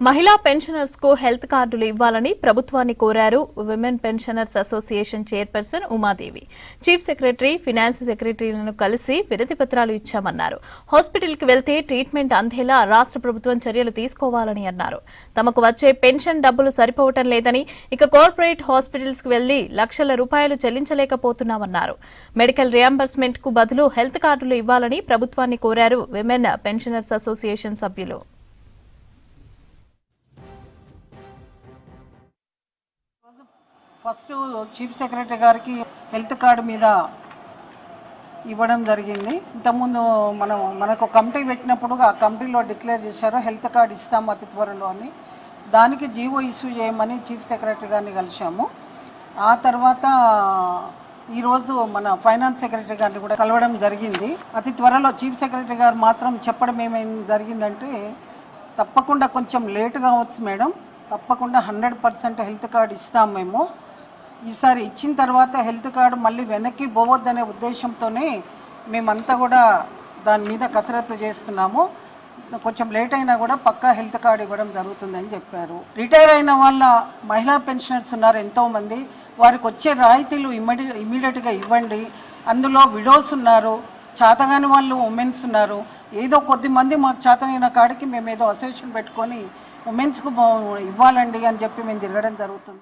మహిళా పెన్షనర్స్ కు హెల్త్ కార్డులు ఇవ్వాలని ప్రభుత్వాన్ని కోరారు women pensioners association chairperson Umadevi. Chief secretary, finance సెక్రటరీలను కలిసి వినతి పత్రాలు ఇచ్చామన్నారు. హాస్పిటల్ కి వెళ్తే ట్రీట్మెంట్ అందేలా రాష్ట్ర ప్రభుత్వం చర్యలు తీసుకోవాలని అన్నారు. తమకు వచ్చే పెన్షన్ డబ్బులు సరిపోవటం లేదని, ఇక కార్పొరేట్ హాస్పిటల్స్ కు వెళ్లి లక్షల రూపాయలు చెల్లించలేకపోతున్నామన్నారు. మెడికల్ రియంబర్స్మెంట్ కు బదులు హెల్త్ కార్డులు ఇవ్వాలని ప్రభుత్వాన్ని కోరారు విమెన్ పెన్షనర్స్ అసోసియేషన్ సభ్యులు. ఫస్ట్ చీఫ్ సెక్రటరీ గారికి హెల్త్ కార్డు మీద ఇవ్వడం జరిగింది. ఇంతకుముందు మనకు కమిటీ పెట్టినప్పుడు ఆ కమిటీలో డిక్లేర్ చేశారు హెల్త్ కార్డు ఇస్తాము అతి త్వరలో అని. దానికి జీవో ఇష్యూ చేయమని చీఫ్ సెక్రటరీ గారిని కలిసాము. ఆ తర్వాత ఈరోజు మన ఫైనాన్స్ సెక్రటరీ గారిని కూడా కలవడం జరిగింది. అతి త్వరలో చీఫ్ సెక్రటరీ గారు మాత్రం చెప్పడం ఏమైంది జరిగిందంటే, తప్పకుండా కొంచెం లేట్ కావచ్చు మేడం, తప్పకుండా 100% హెల్త్ కార్డు ఇస్తాం మేము. ఈసారి ఇచ్చిన తర్వాత హెల్త్ కార్డు మళ్ళీ వెనక్కి పోవద్దనే ఉద్దేశంతోనే మేమంతా కూడా దాని మీద కసరత్తు చేస్తున్నాము. కొంచెం లేట్ అయినా కూడా పక్కా హెల్త్ కార్డు ఇవ్వడం జరుగుతుందని చెప్పారు. రిటైర్ అయిన వాళ్ళ మహిళా పెన్షనర్స్ ఉన్నారు ఎంతోమంది, వారికి వచ్చే రాయితీలు ఇమ్మీడియట్గా ఇవ్వండి. అందులో విడోస్ ఉన్నారు, చేతగాని వాళ్ళు ఉమెన్స్ ఉన్నారు. ఏదో కొద్ది మంది మాకు చేతనైన కాడికి మేము ఏదో అసోసియేషన్ పెట్టుకొని ఉమెన్స్కు ఇవ్వాలండి అని చెప్పి మేము తిరగడం జరుగుతుంది.